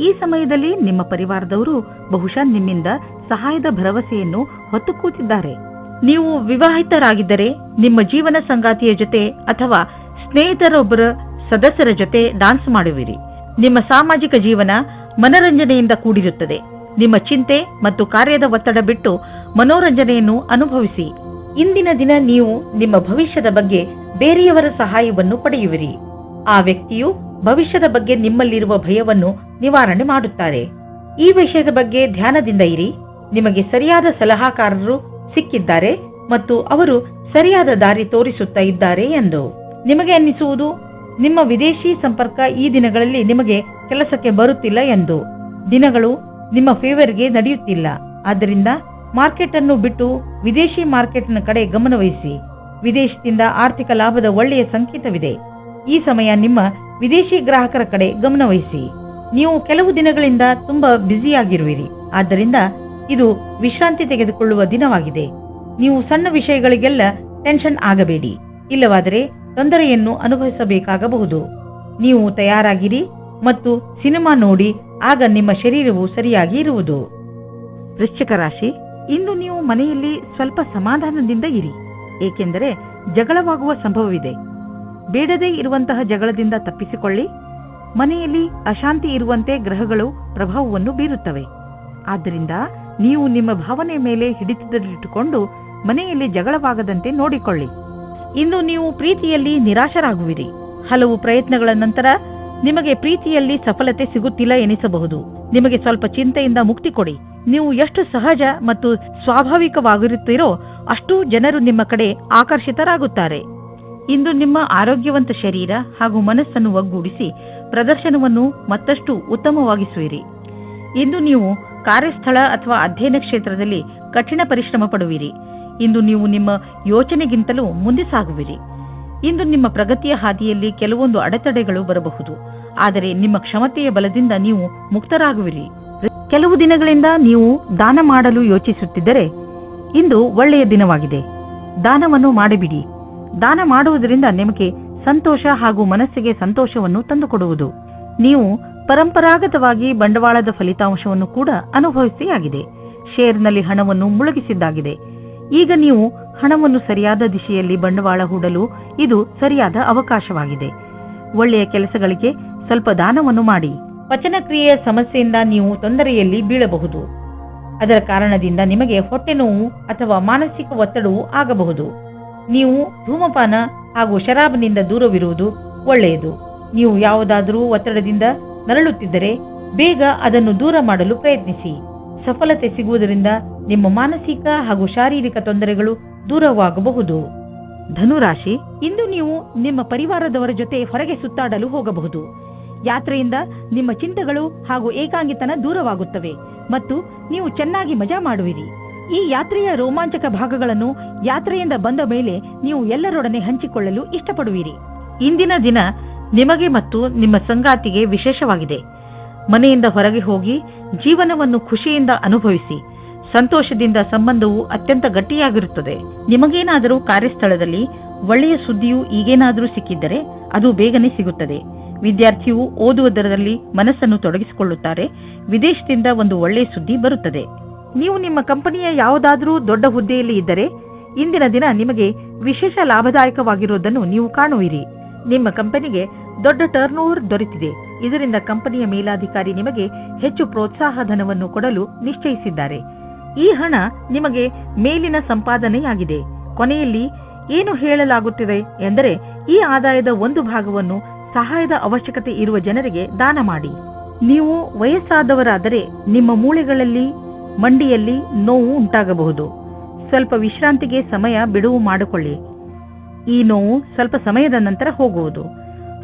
S2: ಈ ಸಮಯದಲ್ಲಿ ನಿಮ್ಮ ಪರಿವಾರದವರು ಬಹುಶಃ ನಿಮ್ಮಿಂದ ಸಹಾಯದ ಭರವಸೆಯನ್ನು ಹೊತ್ತು ಕೂತಿದ್ದಾರೆ. ನೀವು ವಿವಾಹಿತರಾಗಿದ್ದರೆ ನಿಮ್ಮ ಜೀವನ ಸಂಗಾತಿಯ ಜೊತೆ ಅಥವಾ ಸ್ನೇಹಿತರೊಬ್ಬರ ಸದಸ್ಯರ ಜೊತೆ ಡಾನ್ಸ್ ಮಾಡುವಿರಿ. ನಿಮ್ಮ ಸಾಮಾಜಿಕ ಜೀವನ ಮನರಂಜನೆಯಿಂದ ಕೂಡಿರುತ್ತದೆ. ನಿಮ್ಮ ಚಿಂತೆ ಮತ್ತು ಕಾರ್ಯದ ಒತ್ತಡ ಬಿಟ್ಟು ಮನೋರಂಜನೆಯನ್ನು ಅನುಭವಿಸಿ. ಇಂದಿನ ದಿನ ನೀವು ನಿಮ್ಮ ಭವಿಷ್ಯದ ಬಗ್ಗೆ ಬೇರೆಯವರ ಸಹಾಯವನ್ನು ಪಡೆಯುವಿರಿ. ಆ ವ್ಯಕ್ತಿಯು ಭವಿಷ್ಯದ ಬಗ್ಗೆ ನಿಮ್ಮಲ್ಲಿರುವ ಭಯವನ್ನು ನಿವಾರಣೆ ಮಾಡುತ್ತಾರೆ. ಈ ವಿಷಯದ ಬಗ್ಗೆ ಧ್ಯಾನದಿಂದ ಇರಿ. ನಿಮಗೆ ಸರಿಯಾದ ಸಲಹಾಕಾರರು ಸಿಕ್ಕಿದ್ದಾರೆ ಮತ್ತು ಅವರು ಸರಿಯಾದ ದಾರಿ ತೋರಿಸುತ್ತಾ ಇದ್ದಾರೆ ಎಂದು ನಿಮಗೆ ಅನ್ನಿಸುವುದು. ನಿಮ್ಮ ವಿದೇಶಿ ಸಂಪರ್ಕ ಈ ದಿನಗಳಲ್ಲಿ ನಿಮಗೆ ಕೆಲಸಕ್ಕೆ ಬರುತ್ತಿಲ್ಲ ಎಂದು. ದಿನಗಳು ನಿಮ್ಮ ಫೇವರ್ಗೆ ನಡೆಯುತ್ತಿಲ್ಲ. ಆದ್ದರಿಂದ ಮಾರ್ಕೆಟ್ ಅನ್ನು ಬಿಟ್ಟು ವಿದೇಶಿ ಮಾರ್ಕೆಟ್ನ ಕಡೆ ಗಮನವಹಿಸಿ. ವಿದೇಶದಿಂದ ಆರ್ಥಿಕ ಲಾಭದ ಒಳ್ಳೆಯ ಸಂಕೇತವಿದೆ. ಈ ಸಮಯ ನಿಮ್ಮ ವಿದೇಶಿ ಗ್ರಾಹಕರ ಕಡೆ ಗಮನವಹಿಸಿ. ನೀವು ಕೆಲವು ದಿನಗಳಿಂದ ತುಂಬಾ ಬ್ಯುಸಿಯಾಗಿರುವಿರಿ. ಆದ್ದರಿಂದ ಇದು ವಿಶ್ರಾಂತಿ ತೆಗೆದುಕೊಳ್ಳುವ ದಿನವಾಗಿದೆ. ನೀವು ಸಣ್ಣ ವಿಷಯಗಳಿಗೆಲ್ಲ ಟೆನ್ಷನ್ ಆಗಬೇಡಿ, ಇಲ್ಲವಾದರೆ ತೊಂದರೆಯನ್ನು ಅನುಭವಿಸಬೇಕಾಗಬಹುದು. ನೀವು ತಯಾರಾಗಿರಿ ಮತ್ತು ಸಿನಿಮಾ ನೋಡಿ, ಆಗ ನಿಮ್ಮ ಶರೀರವು ಸರಿಯಾಗಿ ಇರುವುದು. ವೃಶ್ಚಿಕ ರಾಶಿ, ಇಂದು ನೀವು ಮನೆಯಲ್ಲಿ ಸ್ವಲ್ಪ ಸಮಾಧಾನದಿಂದ ಇರಿ, ಏಕೆಂದರೆ ಜಗಳವಾಗುವ ಸಂಭವವಿದೆ. ಬೇಡದೇ ಇರುವಂತಹ ಜಗಳದಿಂದ ತಪ್ಪಿಸಿಕೊಳ್ಳಿ. ಮನೆಯಲ್ಲಿ ಅಶಾಂತಿ ಇರುವಂತೆ ಗ್ರಹಗಳು ಪ್ರಭಾವವನ್ನು ಬೀರುತ್ತವೆ. ಆದ್ದರಿಂದ ನೀವು ನಿಮ್ಮ ಭಾವನೆ ಮೇಲೆ ಹಿಡಿತದಲ್ಲಿಟ್ಟುಕೊಂಡು ಮನೆಯಲ್ಲಿ ಜಗಳವಾಗದಂತೆ ನೋಡಿಕೊಳ್ಳಿ. ಇಂದು ನೀವು ಪ್ರೀತಿಯಲ್ಲಿ ನಿರಾಶರಾಗುವಿರಿ. ಹಲವು ಪ್ರಯತ್ನಗಳ ನಂತರ ನಿಮಗೆ ಪ್ರೀತಿಯಲ್ಲಿ ಸಫಲತೆ ಸಿಗುತ್ತಿಲ್ಲ ಎನಿಸಬಹುದು. ನಿಮಗೆ ಸ್ವಲ್ಪ ಚಿಂತೆಯಿಂದ ಮುಕ್ತಿ ಕೊಡಿ. ನೀವು ಎಷ್ಟು ಸಹಜ ಮತ್ತು ಸ್ವಾಭಾವಿಕವಾಗಿರುತ್ತೀರೋ ಅಷ್ಟು ಜನರು ನಿಮ್ಮ ಕಡೆ ಆಕರ್ಷಿತರಾಗುತ್ತಾರೆ. ಇಂದು ನಿಮ್ಮ ಆರೋಗ್ಯವಂತ ಶರೀರ ಹಾಗೂ ಮನಸ್ಸನ್ನು ಒಗ್ಗೂಡಿಸಿ ಪ್ರದರ್ಶನವನ್ನು ಮತ್ತಷ್ಟು ಉತ್ತಮವಾಗಿಸುವಿರಿ. ಇಂದು ನೀವು ಕಾರ್ಯಸ್ಥಳ ಅಥವಾ ಅಧ್ಯಯನ ಕ್ಷೇತ್ರದಲ್ಲಿ ಕಠಿಣ ಪರಿಶ್ರಮ ಪಡುವಿರಿ. ಇಂದು ನೀವು ನಿಮ್ಮ ಯೋಚನೆಗಿಂತಲೂ ಮುಂದೆ ಸಾಗುವಿರಿ. ಇಂದು ನಿಮ್ಮ ಪ್ರಗತಿಯ ಹಾದಿಯಲ್ಲಿ ಕೆಲವೊಂದು ಅಡೆತಡೆಗಳು ಬರಬಹುದು, ಆದರೆ ನಿಮ್ಮ ಕ್ಷಮತೆಯ ಬಲದಿಂದ ನೀವು ಮುಕ್ತರಾಗುವಿರಿ. ಕೆಲವು ದಿನಗಳಿಂದ ನೀವು ದಾನ ಮಾಡಲು ಯೋಚಿಸುತ್ತಿದ್ದರೆ ಇಂದು ಒಳ್ಳೆಯ ದಿನವಾಗಿದೆ. ದಾನವನ್ನು ಮಾಡಿಬಿಡಿ. ದಾನ ಮಾಡುವುದರಿಂದ ನಿಮಗೆ ಸಂತೋಷ ಹಾಗೂ ಮನಸ್ಸಿಗೆ ಸಂತೋಷವನ್ನು ತಂದುಕೊಡುವುದು. ನೀವು ಪರಂಪರಾಗತವಾಗಿ ಬಂಡವಾಳದ ಫಲಿತಾಂಶವನ್ನು ಕೂಡ ಅನುಭವಿಸಿಯಾಗಿದೆ. ಶೇರ್ನಲ್ಲಿ ಹಣವನ್ನು ಮುಳುಗಿಸಿದ್ದಾಗಿದೆ. ಈಗ ನೀವು ಹಣವನ್ನು ಸರಿಯಾದ ದಿಶೆಯಲ್ಲಿ ಬಂಡವಾಳ ಹೂಡಲು ಇದು ಸರಿಯಾದ ಅವಕಾಶವಾಗಿದೆ. ಒಳ್ಳೆಯ ಕೆಲಸಗಳಿಗೆ ಸ್ವಲ್ಪ ದಾನವನ್ನು ಮಾಡಿ. ಪಚನಕ್ರಿಯೆಯ ಸಮಸ್ಯೆಯಿಂದ ನೀವು ತೊಂದರೆಯಲ್ಲಿ ಬೀಳಬಹುದು. ಅದರ ಕಾರಣದಿಂದ ನಿಮಗೆ ಹೊಟ್ಟೆ ನೋವು ಅಥವಾ ಮಾನಸಿಕ ಒತ್ತಡವೂ ಆಗಬಹುದು. ನೀವು ಧೂಮಪಾನ ಹಾಗೂ ಶರಾಬನಿಂದ ದೂರವಿರುವುದು ಒಳ್ಳೆಯದು. ನೀವು ಯಾವುದಾದರೂ ಒತ್ತಡದಿಂದ ನರಳುತ್ತಿದ್ದರೆ ಬೇಗ ಅದನ್ನು ದೂರ ಮಾಡಲು ಪ್ರಯತ್ನಿಸಿ. ಸಫಲತೆ ಸಿಗುವುದರಿಂದ ನಿಮ್ಮ ಮಾನಸಿಕ ಹಾಗೂ ಶಾರೀರಿಕ ತೊಂದರೆಗಳು ದೂರವಾಗಬಹುದು. ಧನುರಾಶಿ, ಇಂದು ನೀವು ನಿಮ್ಮ ಪರಿವಾರದವರ ಜೊತೆ ಹೊರಗೆ ಸುತ್ತಾಡಲು ಹೋಗಬಹುದು. ಯಾತ್ರೆಯಿಂದ ನಿಮ್ಮ ಚಿಂತೆಗಳು ಹಾಗೂ ಏಕಾಂಗಿತನ ದೂರವಾಗುತ್ತವೆ ಮತ್ತು ನೀವು ಚೆನ್ನಾಗಿ ಮಜಾ ಮಾಡುವಿರಿ. ಈ ಯಾತ್ರೆಯ ರೋಮಾಂಚಕ ಭಾಗಗಳನ್ನು ಯಾತ್ರೆಯಿಂದ ಬಂದ ಮೇಲೆ ನೀವು ಎಲ್ಲರೊಡನೆ ಹಂಚಿಕೊಳ್ಳಲು ಇಷ್ಟಪಡುವಿರಿ. ಇಂದಿನ ದಿನ ನಿಮಗೆ ಮತ್ತು ನಿಮ್ಮ ಸಂಗಾತಿಗೆ ವಿಶೇಷವಾಗಿದೆ. ಮನೆಯಿಂದ ಹೊರಗೆ ಹೋಗಿ ಜೀವನವನ್ನು ಖುಷಿಯಿಂದ ಅನುಭವಿಸಿ. ಸಂತೋಷದಿಂದ ಸಂಬಂಧವು ಅತ್ಯಂತ ಗಟ್ಟಿಯಾಗಿರುತ್ತದೆ. ನಿಮಗೇನಾದರೂ ಕಾರ್ಯಸ್ಥಳದಲ್ಲಿ ಒಳ್ಳೆಯ ಸುದ್ದಿಯು ಈಗೇನಾದರೂ ಸಿಕ್ಕಿದ್ದರೆ ಅದು ಬೇಗನೆ ಸಿಗುತ್ತದೆ. ವಿದ್ಯಾರ್ಥಿಯು ಓದುವುದರಲ್ಲಿ ಮನಸ್ಸನ್ನು ತೊಡಗಿಸಿಕೊಳ್ಳುತ್ತಾರೆ. ವಿದೇಶದಿಂದ ಒಂದು ಒಳ್ಳೆಯ ಸುದ್ದಿ ಬರುತ್ತದೆ. ನೀವು ನಿಮ್ಮ ಕಂಪನಿಯ ಯಾವುದಾದರೂ ದೊಡ್ಡ ಹುದ್ದೆಯಲ್ಲಿ ಇದ್ದರೆ ಇಂದಿನ ದಿನ ನಿಮಗೆ ವಿಶೇಷ ಲಾಭದಾಯಕವಾಗಿರುವುದನ್ನು ನೀವು ಕಾಣುವಿರಿ. ನಿಮ್ಮ ಕಂಪನಿಗೆ ದೊಡ್ಡ ಟರ್ನ್ ಓವರ್ ದೊರೆತಿದೆ. ಇದರಿಂದ ಕಂಪನಿಯ ಮೇಲಾಧಿಕಾರಿ ನಿಮಗೆ ಹೆಚ್ಚು ಪ್ರೋತ್ಸಾಹ ಧನವನ್ನು ಕೊಡಲು ನಿಶ್ಚಯಿಸಿದ್ದಾರೆ. ಈ ಹಣ ನಿಮಗೆ ಮೇಲಿನ ಸಂಪಾದನೆಯಾಗಿದೆ. ಕೊನೆಯಲ್ಲಿ ಏನು ಹೇಳಲಾಗುತ್ತಿದೆ ಎಂದರೆ ಈ ಆದಾಯದ ಒಂದು ಭಾಗವನ್ನು ಸಹಾಯದ ಅವಶ್ಯಕತೆ ಇರುವ ಜನರಿಗೆ ದಾನ ಮಾಡಿ. ನೀವು ವಯಸ್ಸಾದವರಾದರೆ ನಿಮ್ಮ ಮೂಳೆಗಳಲ್ಲಿ ಮಂಡಿಯಲ್ಲಿ ನೋವು ಉಂಟಾಗಬಹುದು. ಸ್ವಲ್ಪ ವಿಶ್ರಾಂತಿಗೆ ಸಮಯ ಬಿಡುವು ಮಾಡಿಕೊಳ್ಳಿ. ಈ ನೋವು ಸ್ವಲ್ಪ ಸಮಯದ ನಂತರ ಹೋಗುವುದು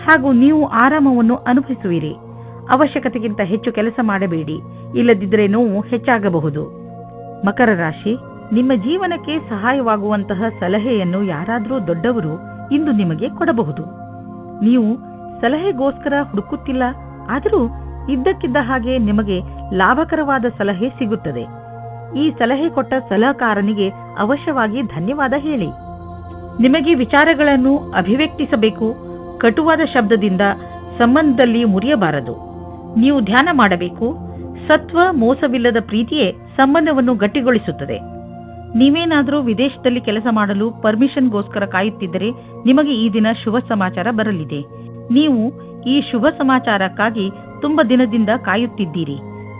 S2: ಹಾಗೂ ನೀವು ಆರಾಮವನ್ನು ಅನುಭವಿಸುವಿರಿ. ಅವಶ್ಯಕತೆಗಿಂತ ಹೆಚ್ಚು ಕೆಲಸ ಮಾಡಬೇಡಿ, ಇಲ್ಲದಿದ್ದರೆ ನೋವು ಹೆಚ್ಚಾಗಬಹುದು. ಮಕರ ರಾಶಿ, ನಿಮ್ಮ ಜೀವನಕ್ಕೆ ಸಹಾಯವಾಗುವಂತಹ ಸಲಹೆಯನ್ನು ಯಾರಾದರೂ ದೊಡ್ಡವರು ಇಂದು ನಿಮಗೆ ಕೊಡಬಹುದು. ನೀವು ಸಲಹೆಗೋಸ್ಕರ ಹುಡುಕುತ್ತಿಲ್ಲ, ಆದರೂ ಇದ್ದಕ್ಕಿದ್ದ ಹಾಗೆ ನಿಮಗೆ ಲಾಭಕರವಾದ ಸಲಹೆ ಸಿಗುತ್ತದೆ. ಈ ಸಲಹೆ ಕೊಟ್ಟ ಸಲಹೆಗಾರನಿಗೆ ಅವಶ್ಯವಾಗಿ ಧನ್ಯವಾದ ಹೇಳಿ. ನಿಮಗೆ ವಿಚಾರಗಳನ್ನು ಅಭಿವ್ಯಕ್ತಿಸಬೇಕು. ಕಟುವಾದ ಶಬ್ದದಿಂದ ಸಂಬಂಧದಲ್ಲಿ ಮುರಿಯಬಾರದು. ನೀವು ಧ್ಯಾನ ಮಾಡಬೇಕು. ಸತ್ವ ಮೋಸವಿಲ್ಲದ ಪ್ರೀತಿಯೇ ಸಂಬಂಧವನ್ನು ಗಟ್ಟಿಗೊಳಿಸುತ್ತದೆ. ನೀವೇನಾದರೂ ವಿದೇಶದಲ್ಲಿ ಕೆಲಸ ಮಾಡಲು ಪರ್ಮಿಷನ್ಗೋಸ್ಕರ ಕಾಯುತ್ತಿದ್ದರೆ ನಿಮಗೆ ಈ ದಿನ ಶುಭ ಸಮಾಚಾರ ಬರಲಿದೆ. ನೀವು ಈ ಶುಭ ಸಮಾಚಾರಕ್ಕಾಗಿ ತುಂಬ ದಿನದಿಂದ ಕಾಯುತ್ತಿದ್ದೀರಿ.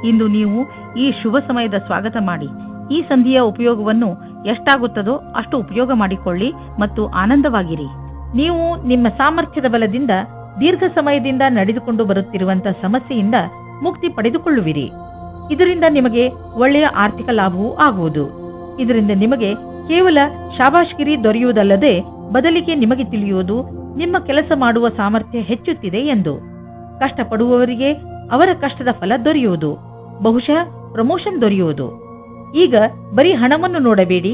S2: ಇಂದು ನೀವು ಈ ಶುಭ ಸಮಯದ ಸ್ವಾಗತ ಮಾಡಿ. ಈ ಸಂಧಿಯ ಉಪಯೋಗವನ್ನು ಎಷ್ಟಾಗುತ್ತದೋ ಅಷ್ಟು ಉಪಯೋಗ ಮಾಡಿಕೊಳ್ಳಿ ಮತ್ತು ಆನಂದವಾಗಿರಿ. ನೀವು ನಿಮ್ಮ ಸಾಮರ್ಥ್ಯದ ಬಲದಿಂದ ದೀರ್ಘ ಸಮಯದಿಂದ ನಡೆದುಕೊಂಡು ಬರುತ್ತಿರುವಂತಹ ಸಮಸ್ಯೆಯಿಂದ ಮುಕ್ತಿ ಪಡೆದುಕೊಳ್ಳುವಿರಿ. ಇದರಿಂದ ನಿಮಗೆ ಒಳ್ಳೆಯ ಆರ್ಥಿಕ ಲಾಭವೂ ಆಗುವುದು. ಇದರಿಂದ ನಿಮಗೆ ಕೇವಲ ಶಾಬಾಷ್ಗಿರಿ ದೊರೆಯುವುದಲ್ಲದೆ ಬದಲಿಗೆ ನಿಮಗೆ ತಿಳಿಯುವುದು ನಿಮ್ಮ ಕೆಲಸ ಮಾಡುವ ಸಾಮರ್ಥ್ಯ ಹೆಚ್ಚುತ್ತಿದೆ ಎಂದು. ಕಷ್ಟಪಡುವವರಿಗೆ ಅವರ ಕಷ್ಟದ ಫಲ ದೊರೆಯುವುದು. ಬಹುಶಃ ಪ್ರಮೋಷನ್ ದೊರೆಯುವುದು. ಈಗ ಬರೀ ಹಣವನ್ನು ನೋಡಬೇಡಿ,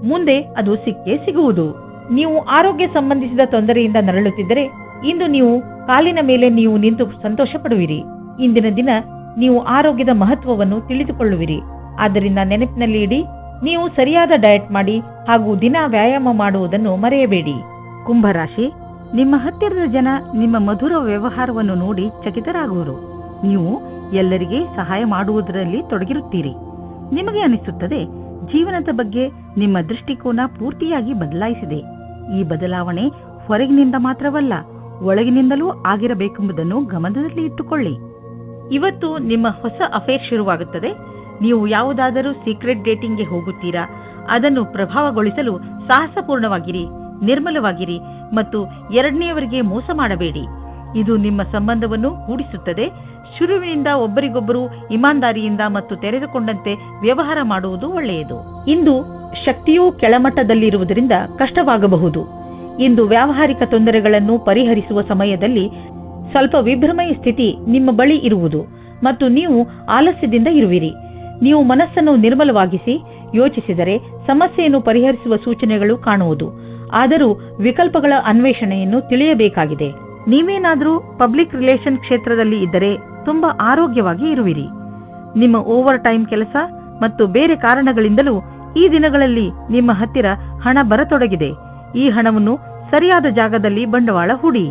S2: ಮುಂದೆ ಅದು ಸಿಕ್ಕೇ ಸಿಗುವುದು. ನೀವು ಆರೋಗ್ಯ ಸಂಬಂಧಿಸಿದ ತೊಂದರೆಯಿಂದ ನರಳುತ್ತಿದ್ದರೆ ಇಂದು ನೀವು ಕಾಲಿನ ಮೇಲೆ ನೀವು ನಿಂತು ಸಂತೋಷ ಪಡುವಿರಿ. ಇಂದಿನ ದಿನ ನೀವು ಆರೋಗ್ಯದ ಮಹತ್ವವನ್ನು ತಿಳಿದುಕೊಳ್ಳುವಿರಿ. ಆದ್ದರಿಂದ ನೆನಪಿನಲ್ಲಿ ಇಡಿ, ನೀವು ಸರಿಯಾದ ಡಯಟ್ ಮಾಡಿ ಹಾಗೂ ದಿನ ವ್ಯಾಯಾಮ ಮಾಡುವುದನ್ನು ಮರೆಯಬೇಡಿ. ಕುಂಭರಾಶಿ, ನಿಮ್ಮ ಹತ್ತಿರದ ಜನ ನಿಮ್ಮ ಮಧುರ ವ್ಯವಹಾರವನ್ನು ನೋಡಿ ಚಕಿತರಾಗುವರು. ನೀವು ಎಲ್ಲರಿಗೆ ಸಹಾಯ ಮಾಡುವುದರಲ್ಲಿ ತೊಡಗಿರುತ್ತೀರಿ. ನಿಮಗೆ ಅನಿಸುತ್ತದೆ ಜೀವನದ ಬಗ್ಗೆ ನಿಮ್ಮ ದೃಷ್ಟಿಕೋನ ಪೂರ್ತಿಯಾಗಿ ಬದಲಾಯಿಸಿದೆ. ಈ ಬದಲಾವಣೆ ಹೊರಗಿನಿಂದ ಮಾತ್ರವಲ್ಲ, ಒಳಗಿನಿಂದಲೂ ಆಗಿರಬೇಕೆಂಬುದನ್ನು ಗಮನದಲ್ಲಿ ಇಟ್ಟುಕೊಳ್ಳಿ. ಇವತ್ತು ನಿಮ್ಮ ಹೊಸ ಅಫೇರ್ ಶುರುವಾಗುತ್ತದೆ. ನೀವು ಯಾವುದಾದರೂ ಸೀಕ್ರೆಟ್ ಡೇಟಿಂಗ್ಗೆ ಹೋಗುತ್ತೀರಾ? ಅದನ್ನು ಪ್ರಭಾವಗೊಳಿಸಲು ಸಾಹಸಪೂರ್ಣವಾಗಿರಿ, ನಿರ್ಮಲವಾಗಿರಿ ಮತ್ತು ಎರಡನೆಯವರಿಗೆ ಮೋಸ ಮಾಡಬೇಡಿ. ಇದು ನಿಮ್ಮ ಸಂಬಂಧವನ್ನು ಕೂಡಿಸುತ್ತದೆ. ಶುರುವಿನಿಂದ ಒಬ್ಬರಿಗೊಬ್ಬರು ಇಮಾನ್ದಾರಿಯಿಂದ ಮತ್ತು ತೆರೆದುಕೊಂಡಂತೆ ವ್ಯವಹಾರ ಮಾಡುವುದು ಒಳ್ಳೆಯದು. ಇಂದು ಶಕ್ತಿಯೂ ಕೆಳಮಟ್ಟದಲ್ಲಿರುವುದರಿಂದ ಕಷ್ಟವಾಗಬಹುದು. ಇಂದು ವ್ಯಾವಹಾರಿಕ ತೊಂದರೆಗಳನ್ನು ಪರಿಹರಿಸುವ ಸಮಯದಲ್ಲಿ ಸ್ವಲ್ಪ ವಿಭ್ರಮೆಯ ಸ್ಥಿತಿ ನಿಮ್ಮ ಬಳಿ ಇರುವುದು ಮತ್ತು ನೀವು ಆಲಸ್ಯದಿಂದ ಇರುವಿರಿ. ನೀವು ಮನಸ್ಸನ್ನು ನಿರ್ಮಲವಾಗಿಸಿ ಯೋಚಿಸಿದರೆ ಸಮಸ್ಯೆಯನ್ನು ಪರಿಹರಿಸುವ ಸೂಚನೆಗಳು ಕಾಣುವುದು. ಆದರೂ ವಿಕಲ್ಪಗಳ ಅನ್ವೇಷಣೆಯನ್ನು ತಿಳಿಯಬೇಕಾಗಿದೆ. ನೀವೇನಾದರೂ ಪಬ್ಲಿಕ್ ರಿಲೇಷನ್ ಕ್ಷೇತ್ರದಲ್ಲಿ ಇದ್ದರೆ ತುಂಬಾ ಆರೋಗ್ಯವಾಗಿ ಇರುವಿರಿ. ನಿಮ್ಮ ಓವರ್ ಟೈಮ್ ಕೆಲಸ ಮತ್ತು ಬೇರೆ ಕಾರಣಗಳಿಂದಲೂ ಈ ದಿನಗಳಲ್ಲಿ ನಿಮ್ಮ ಹತ್ತಿರ ಹಣ ಬರತೊಡಗಿದೆ. ಈ ಹಣವನ್ನು ಸರಿಯಾದ ಜಾಗದಲ್ಲಿ ಬಂಡವಾಳ ಹೂಡಿ.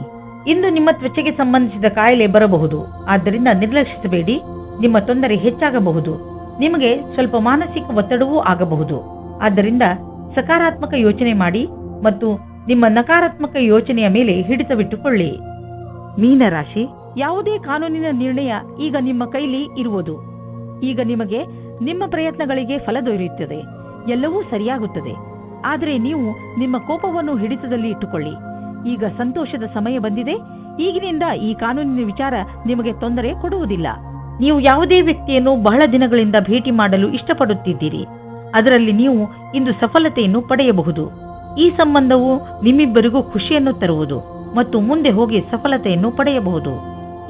S2: ಇಂದು ನಿಮ್ಮ ತ್ವಚೆಗೆ ಸಂಬಂಧಿಸಿದ ಕಾಯಿಲೆ ಬರಬಹುದು. ಆದ್ದರಿಂದ ನಿರ್ಲಕ್ಷಿಸಬೇಡಿ. ನಿಮ್ಮ ತೊಂದರೆ ಹೆಚ್ಚಾಗಬಹುದು. ನಿಮಗೆ ಸ್ವಲ್ಪ ಮಾನಸಿಕ ಒತ್ತಡವೂ ಆಗಬಹುದು. ಆದ್ದರಿಂದ ಸಕಾರಾತ್ಮಕ ಯೋಚನೆ ಮಾಡಿ ಮತ್ತು ನಿಮ್ಮ ನಕಾರಾತ್ಮಕ ಯೋಚನೆಯ ಮೇಲೆ ಹಿಡಿತವಿಟ್ಟುಕೊಳ್ಳಿ. ಮೀನರಾಶಿ, ಯಾವುದೇ ಕಾನೂನಿನ ನಿರ್ಣಯ ಈಗ ನಿಮ್ಮ ಕೈಲಿ ಇರುವುದು. ಈಗ ನಿಮಗೆ ನಿಮ್ಮ ಪ್ರಯತ್ನಗಳಿಗೆ ಫಲ ದೊರೆಯುತ್ತದೆ. ಎಲ್ಲವೂ ಸರಿಯಾಗುತ್ತದೆ. ಆದರೆ ನೀವು ನಿಮ್ಮ ಕೋಪವನ್ನು ಹಿಡಿತದಲ್ಲಿ ಇಟ್ಟುಕೊಳ್ಳಿ. ಈಗ ಸಂತೋಷದ ಸಮಯ ಬಂದಿದೆ. ಈಗಿನಿಂದ ಈ ಕಾನೂನಿನ ವಿಚಾರ ನಿಮಗೆ ತೊಂದರೆ ಕೊಡುವುದಿಲ್ಲ. ನೀವು ಯಾವುದೇ ವ್ಯಕ್ತಿಯನ್ನು ಬಹಳ ದಿನಗಳಿಂದ ಭೇಟಿ ಮಾಡಲು ಇಷ್ಟಪಡುತ್ತಿದ್ದೀರಿ. ಅದರಲ್ಲಿ ನೀವು ಇಂದು ಸಫಲತೆಯನ್ನು ಪಡೆಯಬಹುದು. ಈ ಸಂಬಂಧವು ನಿಮ್ಮಿಬ್ಬರಿಗೂ ಖುಷಿಯನ್ನು ತರುವುದು ಮತ್ತು ಮುಂದೆ ಹೋಗಿ ಸಫಲತೆಯನ್ನು ಪಡೆಯಬಹುದು.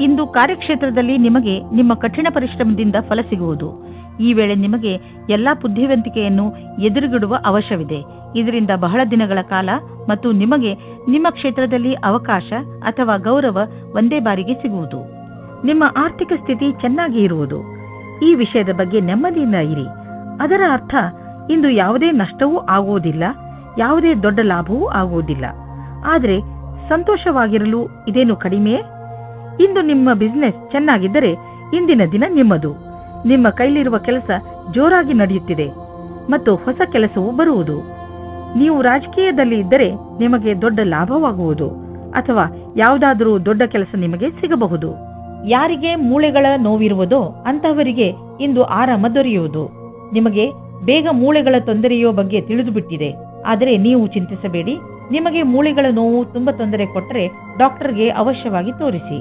S2: ಇಂದು ಕಾರ್ಯಕ್ಷೇತ್ರದಲ್ಲಿ ನಿಮಗೆ ನಿಮ್ಮ ಕಠಿಣ ಪರಿಶ್ರಮದಿಂದ ಫಲ ಸಿಗುವುದು. ಈ ವೇಳೆ ನಿಮಗೆ ಎಲ್ಲಾ ಬುದ್ಧಿವಂತಿಕೆಯನ್ನು ಎದುರುಗಿಡುವ ಅವಶ್ಯವಿದೆ. ಇದರಿಂದ ಬಹಳ ದಿನಗಳ ಕಾಲ ಮತ್ತು ನಿಮಗೆ ನಿಮ್ಮ ಕ್ಷೇತ್ರದಲ್ಲಿ ಅವಕಾಶ ಅಥವಾ ಗೌರವ ಒಂದೇ ಬಾರಿಗೆ ಸಿಗುವುದು. ನಿಮ್ಮ ಆರ್ಥಿಕ ಸ್ಥಿತಿ ಚೆನ್ನಾಗಿ ಇರುವುದು. ಈ ವಿಷಯದ ಬಗ್ಗೆ ನೆಮ್ಮದಿಯಿಂದ ಇರಿ. ಅದರ ಅರ್ಥ ಇಂದು ಯಾವುದೇ ನಷ್ಟವೂ ಆಗುವುದಿಲ್ಲ, ಯಾವುದೇ ದೊಡ್ಡ ಲಾಭವೂ ಆಗುವುದಿಲ್ಲ. ಆದರೆ ಸಂತೋಷವಾಗಿರಲು ಇದೇನು ಕಡಿಮೆ? ಇಂದು ನಿಮ್ಮ ಬಿಸಿನೆಸ್ ಚೆನ್ನಾಗಿದ್ದರೆ ಇಂದಿನ ದಿನ ನಿಮ್ಮದು. ನಿಮ್ಮ ಕೈಲಿರುವ ಕೆಲಸ ಜೋರಾಗಿ ನಡೆಯುತ್ತಿದೆ ಮತ್ತು ಹೊಸ ಕೆಲಸವೂ ಬರುವುದು. ನೀವು ರಾಜಕೀಯದಲ್ಲಿ ಇದ್ದರೆ ನಿಮಗೆ ದೊಡ್ಡ ಲಾಭವಾಗುವುದು ಅಥವಾ ಯಾವುದಾದರೂ ದೊಡ್ಡ ಕೆಲಸ ನಿಮಗೆ ಸಿಗಬಹುದು. ಯಾರಿಗೆ ಮೂಳೆಗಳ ನೋವಿರುವುದೋ ಅಂತಹವರಿಗೆ ಇಂದು ಆರಾಮ ದೊರೆಯುವುದು. ನಿಮಗೆ ಬೇಗ ಮೂಳೆಗಳ ತೊಂದರೆಯೋ ಬಗ್ಗೆ ತಿಳಿದುಬಿಟ್ಟಿದೆ. ಆದರೆ ನೀವು ಚಿಂತಿಸಬೇಡಿ. ನಿಮಗೆ ಮೂಳೆಗಳ ನೋವು ತುಂಬಾ ತೊಂದರೆ ಕೊಟ್ಟರೆ ಡಾಕ್ಟರ್ಗೆ ಅವಶ್ಯವಾಗಿ ತೋರಿಸಿ.